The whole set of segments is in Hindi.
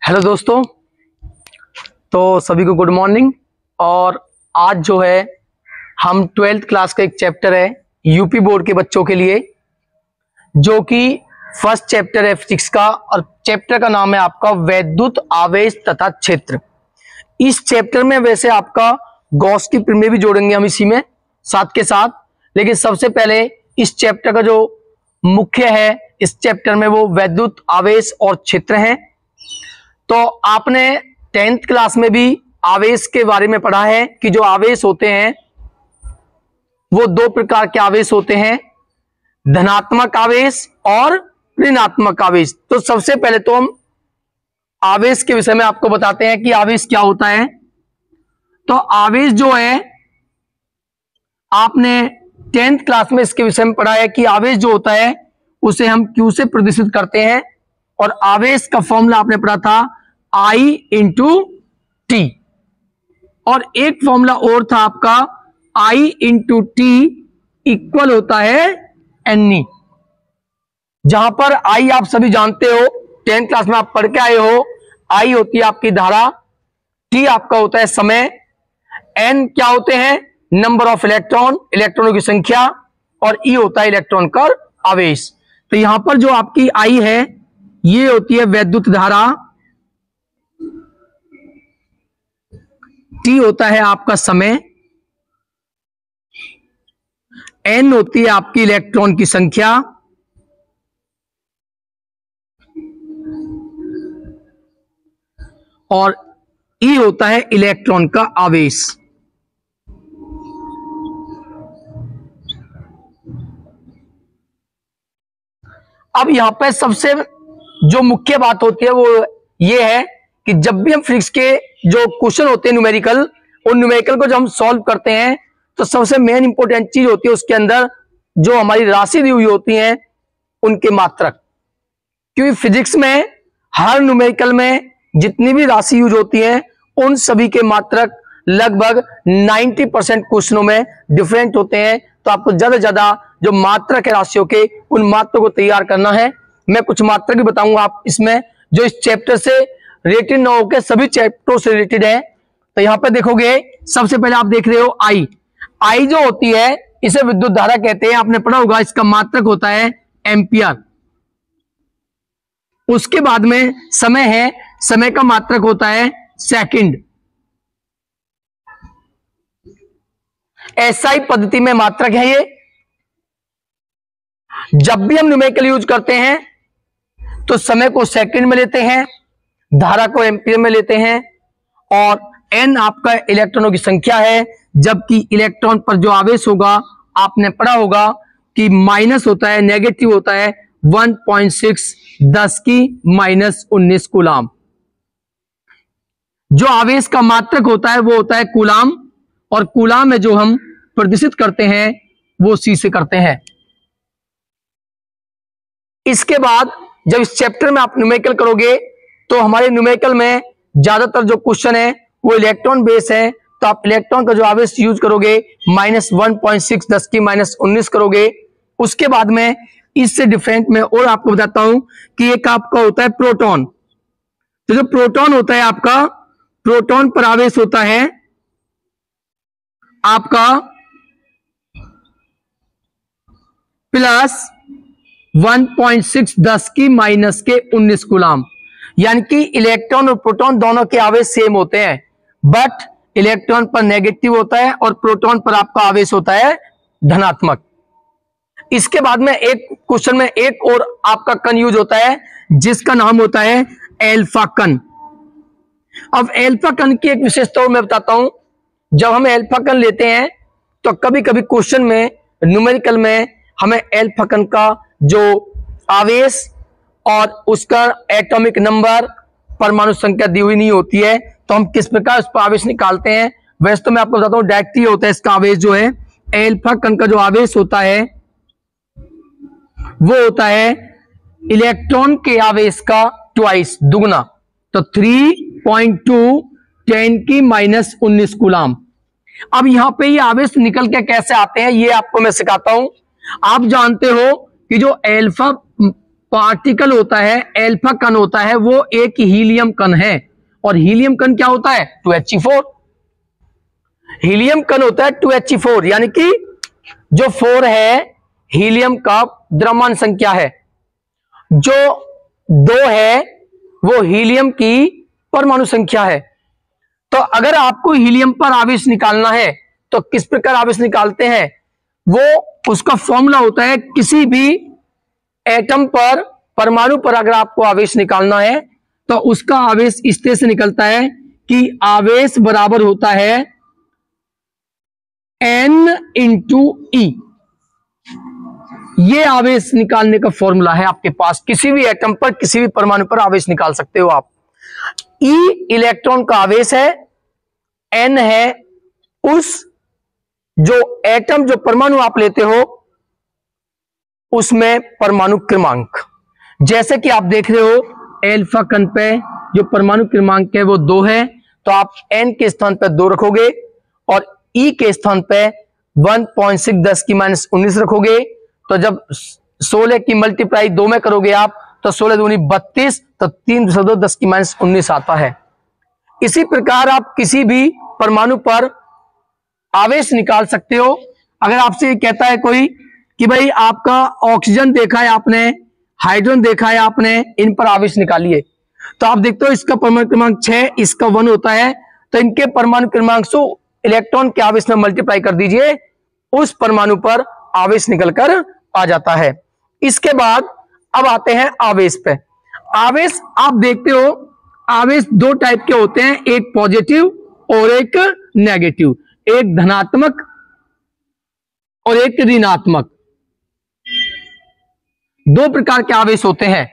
हेलो दोस्तों, तो सभी को गुड मॉर्निंग। और आज जो है हम 12th क्लास का एक चैप्टर है यूपी बोर्ड के बच्चों के लिए, जो कि फर्स्ट चैप्टर है फिजिक्स का, और चैप्टर का नाम है आपका वैद्युत आवेश तथा क्षेत्र। इस चैप्टर में वैसे आपका गॉस की प्रमेय भी जोड़ेंगे हम इसी में साथ के साथ, लेकिन सबसे पहले इस चैप्टर का जो मुख्य है इस चैप्टर में वो वैद्युत आवेश और क्षेत्र है। तो आपने 10th क्लास में भी आवेश के बारे में पढ़ा है कि जो आवेश होते हैं वो दो प्रकार के आवेश होते हैं, धनात्मक आवेश और ऋणात्मक आवेश। तो सबसे पहले तो हम आवेश के विषय में आपको बताते हैं कि आवेश क्या होता है। तो आवेश जो है आपने 10th क्लास में इसके विषय में पढ़ा है कि आवेश जो होता है उसे हम Q से प्रदर्शित करते हैं, और आवेश का फॉर्मूला आपने पढ़ा था I इंटू टी, और एक फॉर्मूला और था आपका I इंटू टी इक्वल होता है NE, जहां पर I आप सभी जानते हो, 10th क्लास में आप पढ़ के आए हो। I होती है आपकी धारा, T आपका होता है समय, N क्या होते हैं नंबर ऑफ इलेक्ट्रॉन, इलेक्ट्रॉनों की संख्या, और E होता है इलेक्ट्रॉन का आवेश। तो यहां पर जो आपकी I है ये होती है वैद्युत धारा, T होता है आपका समय, N होती है आपकी इलेक्ट्रॉन की संख्या, और E होता है इलेक्ट्रॉन का आवेश। अब यहां पर सबसे जो मुख्य बात होती है वो ये है कि जब भी हम फिजिक्स के जो क्वेश्चन होते हैं न्यूमेरिकल, उन न्यूमेरिकल को जब हम सॉल्व करते हैं तो सबसे मेन इंपॉर्टेंट चीज होती है उसके अंदर जो हमारी राशि दी हुई होती है उनके मात्रक। क्योंकि फिजिक्स में हर न्यूमेरिकल में जितनी भी राशि यूज होती है उन सभी के मात्रक लगभग 90% क्वेश्चनों में डिफरेंट होते हैं। तो आपको ज्यादा से ज्यादा जो मात्रक है राशियों के उन मात्रक को तैयार करना है। मैं कुछ मात्रक भी बताऊंगा आप इसमें जो इस चैप्टर से रिलेटेड न होकर सभी चैप्टरों से रिलेटेड है। तो यहां पर देखोगे सबसे पहले आप देख रहे हो आई जो होती है इसे विद्युत धारा कहते हैं, आपने पढ़ा होगा, इसका मात्रक होता है एम्पियर। उसके बाद में समय है, समय का मात्रक होता है सेकंड। एसआई पद्धति में मात्रक है ये। जब भी हम न्यूमेरिकल यूज करते हैं तो समय को सेकंड में लेते हैं, धारा को एम्पियर में लेते हैं, और एन आपका इलेक्ट्रॉनों की संख्या है, जबकि इलेक्ट्रॉन पर जो आवेश होगा आपने पढ़ा होगा कि माइनस होता है, नेगेटिव होता है 1.6 10 की -19 कूलाम। जो आवेश का मात्रक होता है वो होता है कूलाम, और कूलाम में जो हम प्रदर्शित करते हैं वो C से करते हैं। इसके बाद जब इस चैप्टर में आप न्यूमेरिकल करोगे तो हमारे न्यूमेरिकल में ज्यादातर जो क्वेश्चन है वो इलेक्ट्रॉन बेस है। तो आप इलेक्ट्रॉन का जो आवेश यूज करोगे -1.6 10 की -19 करोगे। उसके बाद में इससे डिफरेंट में और आपको बताता हूं कि एक आपका होता है प्रोटॉन। तो जो प्रोटॉन होता है आपका, प्रोटॉन पर आवेश होता है आपका +1.6 10 की -19 कूलाम। यानी कि इलेक्ट्रॉन और प्रोटॉन दोनों के आवेश सेम होते हैं, बट इलेक्ट्रॉन पर नेगेटिव होता है और प्रोटॉन पर आपका आवेश होता है धनात्मक। इसके बाद में एक क्वेश्चन में एक और आपका कण यूज होता है जिसका नाम होता है एल्फा कण। अब एल्फा कण की एक विशेषता मैं बताता हूं। जब हम एल्फा कण लेते हैं तो कभी कभी क्वेश्चन में न्यूमेरिकल में हमें एल्फा कण का जो आवेश और उसका एटॉमिक नंबर, परमाणु संख्या दी हुई नहीं होती है, तो हम किस प्रकार उस पर आवेश निकालते हैं। वैसे तो मैं आपको बताता हूं डायरेक्टली होता है इसका आवेश जो है, एल्फा कण का जो आवेश होता है वो होता है इलेक्ट्रॉन के आवेश का ट्वाइस, दुगना। तो 3.2 10 की -19 कूलाम। अब यहां पे ये आवेश निकल के कैसे आते हैं ये आपको मैं सिखाता हूं। आप जानते हो कि जो एल्फा पार्टिकल होता है, एल्फा कण होता है, वो एक हीलियम कण है। और हीलियम कण क्या होता है? 2He4। हीलियम कण होता है 2He4, यानी कि जो 4 है हीलियम का द्रव्यमान संख्या है, जो 2 है वो हीलियम की परमाणु संख्या है। तो अगर आपको हीलियम पर आवेश निकालना है तो किस प्रकार आवेश निकालते हैं? वो उसका फॉर्मूला होता है, किसी भी एटम पर, परमाणु पर अगर आपको आवेश निकालना है तो उसका आवेश इस तरह से निकलता है कि आवेश बराबर होता है N इंटू E। ये आवेश निकालने का फॉर्मूला है आपके पास। किसी भी एटम पर, किसी भी परमाणु पर आवेश निकाल सकते हो आप। E इलेक्ट्रॉन का आवेश है, N है उस जो एटम, जो परमाणु आप लेते हो उसमें परमाणु क्रमांक। जैसे कि आप देख रहे हो एल्फा कण पे जो परमाणु क्रमांक है वो 2 है, तो आप N के स्थान पर 2 रखोगे और E के स्थान पे 1.6 10 की -19 रखोगे। तो जब 16 की मल्टीप्लाई 2 में करोगे आप तो 16 दूनी 32, तो 3 10 की -19 आता है। इसी प्रकार आप किसी भी परमाणु पर आवेश निकाल सकते हो। अगर आपसे ये कहता है कोई कि भाई आपका ऑक्सीजन देखा है आपने, हाइड्रोजन देखा है आपने, इन पर आवेश निकालिए, तो आप देखते हो इसका परमाणु क्रमांक 6, इसका 1 होता है, तो इनके परमाणु क्रमांक से इलेक्ट्रॉन के आवेश में मल्टीप्लाई कर दीजिए, उस परमाणु पर आवेश निकलकर आ जाता है। इसके बाद अब आते हैं आवेश पे। आवेश आप देखते हो, आवेश 2 टाइप के होते हैं, एक पॉजिटिव और एक नेगेटिव, एक धनात्मक और एक ऋणात्मक। 2 प्रकार के आवेश होते हैं।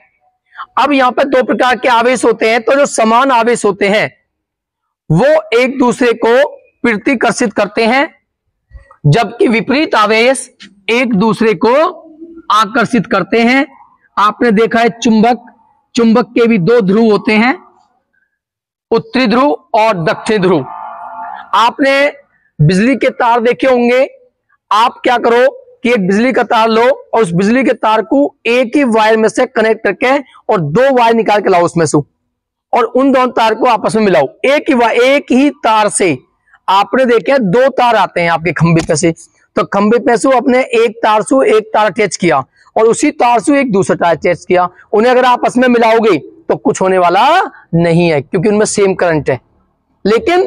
अब यहां पर 2 प्रकार के आवेश होते हैं, तो जो समान आवेश होते हैं वो एक दूसरे को प्रतिकर्षित करते हैं, जबकि विपरीत आवेश एक दूसरे को आकर्षित करते हैं। आपने देखा है चुंबक, चुंबक के भी 2 ध्रुव होते हैं, उत्तरी ध्रुव और दक्षिणी ध्रुव। आपने बिजली के तार देखे होंगे। आप क्या करो कि एक बिजली का तार लो और उस बिजली के तार को एक ही वायर में से कनेक्ट करके और 2 वायर निकाल के लाओ उसमें से, और उन दोनों तार को आपस में मिलाओ। एक ही तार से आपने देखे 2 तार आते हैं आपके खंभे पे से, तो खंभे पे से अपने एक तार अटैच किया और उसी तार से एक दूसरा तार अटैच किया। उन्हें अगर आपस में मिलाओगे तो कुछ होने वाला नहीं है, क्योंकि उनमें सेम करंट है। लेकिन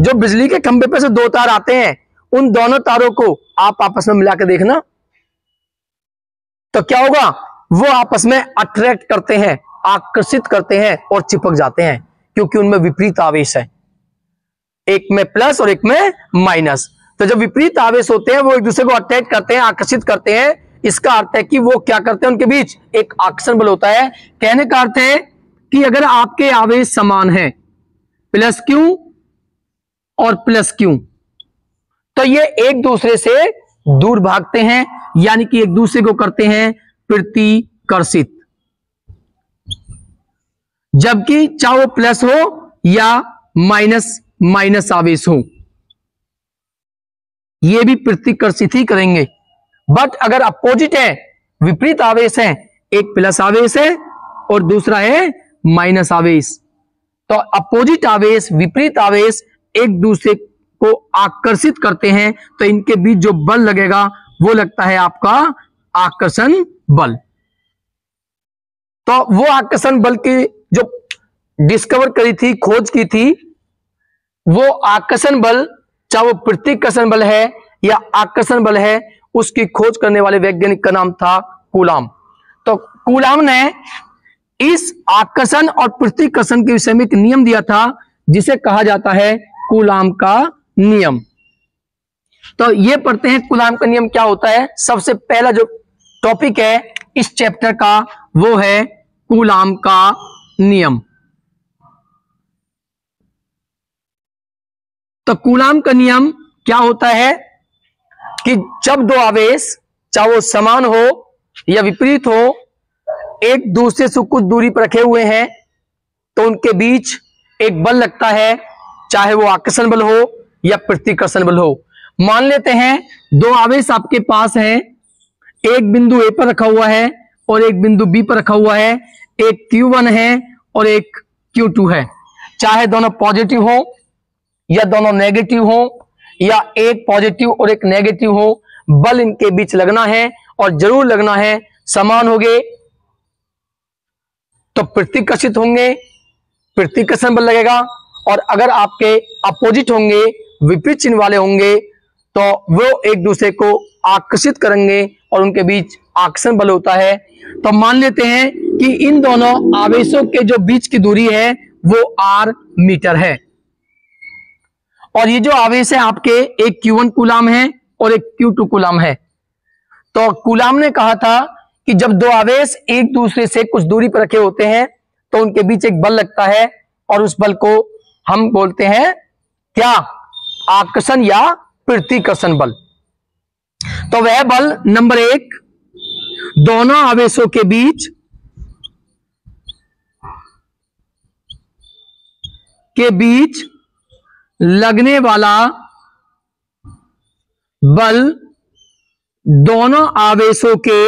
जो बिजली के खंभे पे से 2 तार आते हैं, उन दोनों तारों को आप आपस में मिला के देखना, तो क्या होगा? वो आपस में अट्रैक्ट करते हैं, आकर्षित करते हैं और चिपक जाते हैं, क्योंकि उनमें विपरीत आवेश है, एक में प्लस और एक में माइनस। तो जब विपरीत आवेश होते हैं वो एक दूसरे को अट्रैक्ट करते हैं, आकर्षित करते हैं। इसका अर्थ है कि वो क्या करते हैं, उनके बीच एक आकर्षण बल होता है। कहने का अर्थ है कि अगर आपके आवेश समान है, प्लस क्यू और प्लस क्यू, तो ये एक दूसरे से दूर भागते हैं, यानी कि एक दूसरे को करते हैं प्रतिकर्षित। जबकि चाहे वो प्लस हो या माइनस आवेश हो, ये भी प्रतिकर्षित ही करेंगे। बट अगर अपोजिट है, विपरीत आवेश है, एक प्लस आवेश है और दूसरा है माइनस आवेश, तो अपोजिट आवेश, विपरीत आवेश एक दूसरे को आकर्षित करते हैं, तो इनके बीच जो बल लगेगा वो लगता है आपका आकर्षण बल। तो वो आकर्षण बल की जो डिस्कवर करी थी, खोज की थी, वो आकर्षण बल, चाहे वो प्रतिकर्षण बल है या आकर्षण बल है, उसकी खोज करने वाले वैज्ञानिक का नाम था कूलाम। तो कूलाम ने इस आकर्षण और प्रतिकर्षण के विषय में एक नियम दिया था, जिसे कहा जाता है कूलाम का नियम। तो ये पढ़ते हैं कूलाम का नियम क्या होता है। सबसे पहला जो टॉपिक है इस चैप्टर का वो है कूलाम का नियम। तो कूलाम का नियम क्या होता है कि जब 2 आवेश, चाहे वो समान हो या विपरीत हो, एक दूसरे से कुछ दूरी पर रखे हुए हैं, तो उनके बीच एक बल लगता है, चाहे वो आकर्षण बल हो या प्रतिकर्षण बल हो। मान लेते हैं 2 आवेश आपके पास हैं, एक बिंदु ए पर रखा हुआ है और एक बिंदु बी पर रखा हुआ है, एक Q1 है और एक Q2 है। चाहे दोनों पॉजिटिव हो या दोनों नेगेटिव हो या एक पॉजिटिव और एक नेगेटिव हो, बल इनके बीच लगना है और जरूर लगना है। समान होंगे तो प्रतिकर्षित होंगे, प्रतिकर्षण बल लगेगा, और अगर आपके अपोजिट होंगे, विपरीत चिन्ह वाले होंगे, तो वो एक दूसरे को आकर्षित करेंगे और उनके बीच आकर्षण बल होता है। तो मान लेते हैं कि इन दोनों आवेशों के जो बीच की दूरी है वो r मीटर है, और ये जो आवेश है आपके, एक Q1 कूलाम है और एक Q2 कूलाम है। तो कूलाम ने कहा था कि जब दो आवेश एक दूसरे से कुछ दूरी पर रखे होते हैं तो उनके बीच एक बल लगता है, और उस बल को हम बोलते हैं क्या? आकर्षण या प्रतिकर्षण बल। तो वह बल नंबर 1, दोनों आवेशों के बीच लगने वाला बल दोनों आवेशों के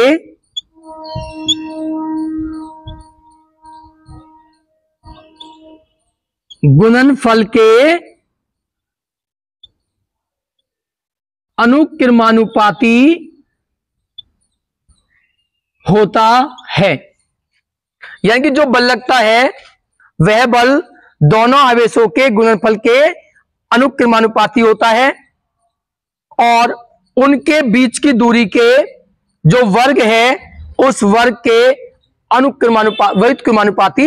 गुणनफल के अनुक्रमानुपाती होता है। यानी कि जो बल लगता है वह बल दोनों आवेशों के गुणनफल के अनुक्रमानुपाती होता है, और उनके बीच की दूरी के जो वर्ग है उस वर्ग के व्युत्क्रमानुपाती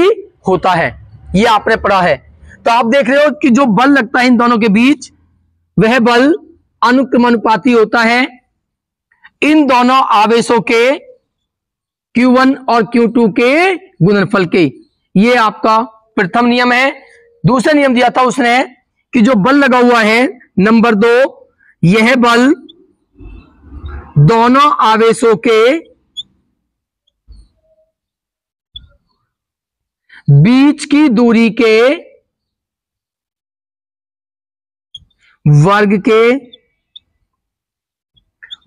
होता है। यह आपने पढ़ा है। तो आप देख रहे हो कि जो बल लगता है इन दोनों के बीच वह बल अनुक्रमानुपाती होता है इन दोनों आवेशों के Q1 और Q2 के गुणनफल के। यह आपका प्रथम नियम है। दूसरा नियम दिया था उसने कि जो बल लगा हुआ है नंबर 2, यह बल दोनों आवेशों के बीच की दूरी के वर्ग के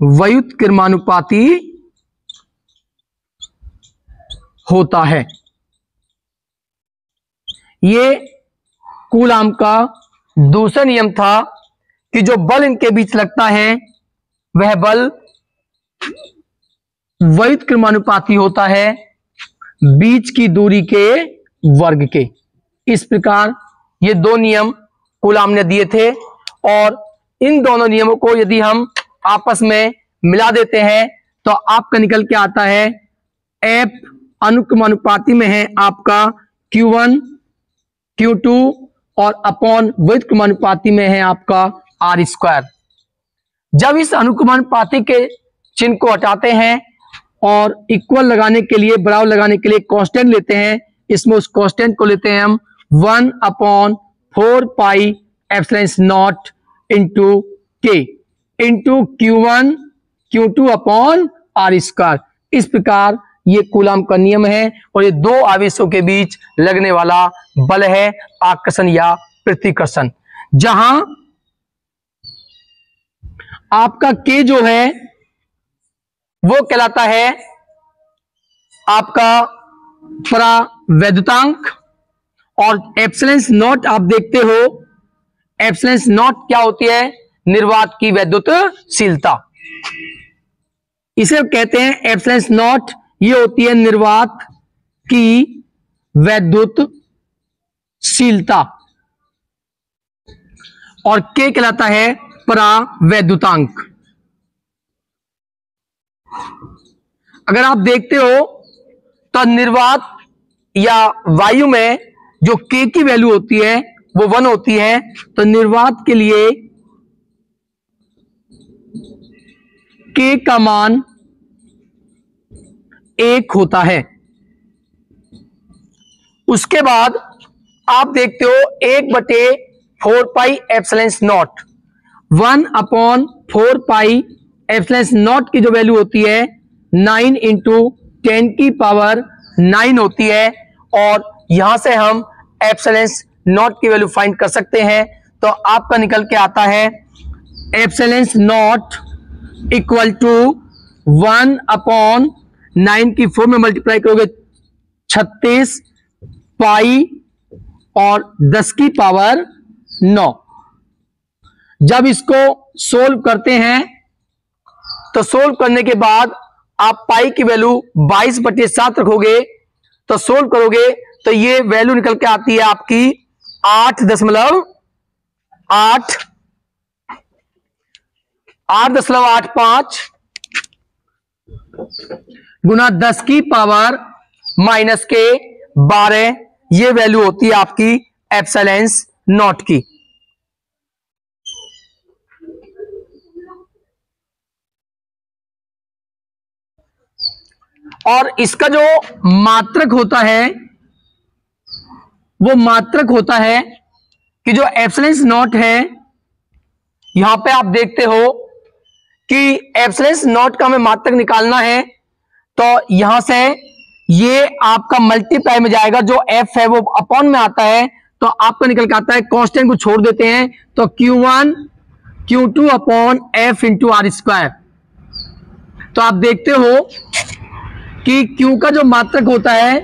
व्युत्क्रमानुपाती होता है। ये कूलाम का दूसरा नियम था कि जो बल इनके बीच लगता है वह बल व्युत्क्रमानुपाती होता है बीच की दूरी के वर्ग के। इस प्रकार ये दो नियम कूलाम ने दिए थे, और इन दोनों नियमों को यदि हम आपस में मिला देते हैं तो आपका निकल के आता है F अनुक्रमानुपाती में है आपका Q1 Q2 और अपॉन व्युत्क्रमानुपाती में है आपका R²। जब इस अनुक्रमानुपाती के चिन्ह को हटाते हैं और इक्वल लगाने के लिए, बराबर लगाने के लिए कांस्टेंट लेते हैं, इसमें उस कांस्टेंट को लेते हैं हम 1/4 पाई एप्सिलॉन नॉट इंटू के into Q1 Q2 upon R²। इस प्रकार ये कूलाम का नियम है, और ये दो आवेशों के बीच लगने वाला बल है, आकर्षण या प्रतिकर्षण। जहां आपका K जो है वो कहलाता है आपका परावैद्युतांक, और एप्सिलॉन नॉट आप देखते हो, एप्सिलॉन नॉट क्या होती है? निर्वात की वैद्युतशीलता। इसे कहते हैं एप्सिलॉन नॉट, ये होती है निर्वात की वैद्युतशीलता, और K कहलाता है परावैद्युतांक। अगर आप देखते हो तो निर्वात या वायु में जो K की वैल्यू होती है वो 1 होती है, तो निर्वात के लिए K का मान 1 होता है। उसके बाद आप देखते हो 1/4 pi epsilon not, 1/4 pi epsilon not की जो वैल्यू होती है 9 × 10⁹ होती है, और यहां से हम एप्सिलॉन नॉट की वैल्यू फाइंड कर सकते हैं। तो आपका निकल के आता है एप्सिलॉन नॉट इक्वल टू 1/10⁻⁹ 9 की 4 में मल्टीप्लाई करोगे 36 पाई और 10 की पावर 9। जब इसको सोल्व करते हैं तो सोल्व करने के बाद आप पाई की वैल्यू 22/7 रखोगे तो सोल्व करोगे तो ये वैल्यू निकल के आती है आपकी 8.85 गुना 10 की पावर -12। ये वैल्यू होती है आपकी एप्सिलॉन नॉट की। और इसका जो मात्रक होता है वो मात्रक होता है कि जो एप्सिलॉन नॉट है, यहां पे आप देखते हो कि एप्सिलॉन नॉट का हमें मात्रक निकालना है तो यहां से ये आपका मल्टीप्लाई में जाएगा, जो एफ है वो अपॉन में आता है तो आपका निकल के आता है, कांस्टेंट को छोड़ देते हैं तो Q1 Q2 upon F into R square. तो आप देखते हो कि Q का जो मात्रक होता है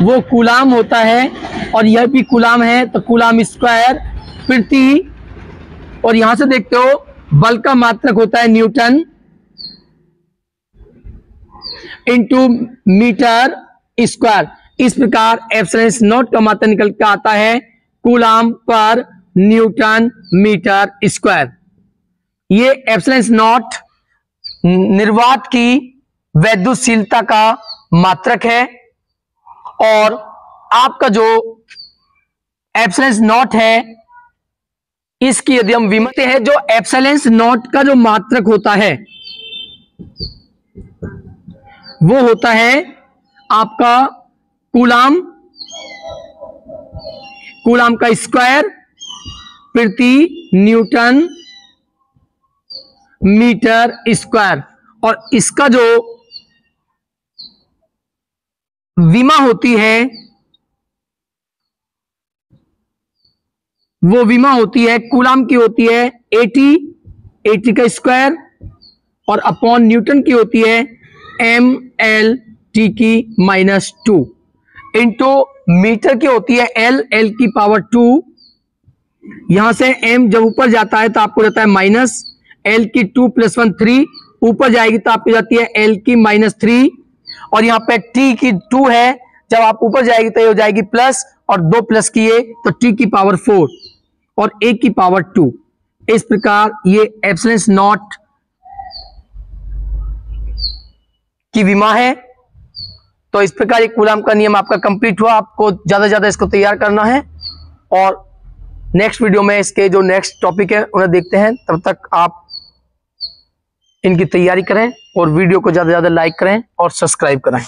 वो कूलाम होता है और यह भी कूलाम है तो कूलाम स्क्वायर प्रति, और यहां से देखते हो बल का मात्रक होता है न्यूटन इंटू मीटर स्क्वायर। इस प्रकार एप्सिलॉन नॉट का मात्रक निकल के आता है कूलाम पर न्यूटन मीटर स्क्वायर। ये एप्सिलॉन नॉट निर्वात की वैद्युतशीलता का मात्रक है। और आपका जो एप्सिलॉन नॉट है इसकी यदि हम विमते हैं, जो एप्सिलॉन नॉट का जो मात्रक होता है वो होता है आपका कूलाम का स्क्वायर प्रति न्यूटन मीटर स्क्वायर। और इसका जो विमा होती है वो विमा होती है कूलाम की होती है 80 का स्क्वायर और अपॉन न्यूटन की होती है mL/T की -2 इंटू मीटर की होती है L की पावर 2। यहां से m जब ऊपर जाता है तो आपको जाता है -L की 2 + 1 3, ऊपर जाएगी तो आपको जाती है L की -3, और यहाँ पे T की 2 है, जब आप ऊपर जाएगी तो ये हो जाएगी प्लस और 2 प्लस किए तो T की पावर 4 और 1 की पावर 2। इस प्रकार ये एप्सिलॉन नॉट की विमा है। तो इस प्रकार एक कूलाम का नियम आपका कंप्लीट हुआ। आपको ज्यादा से ज्यादा इसको तैयार करना है और नेक्स्ट वीडियो में इसके जो नेक्स्ट टॉपिक है उन्हें देखते हैं। तब तक आप इनकी तैयारी करें और वीडियो को ज्यादा से ज्यादा लाइक करें और सब्सक्राइब करें।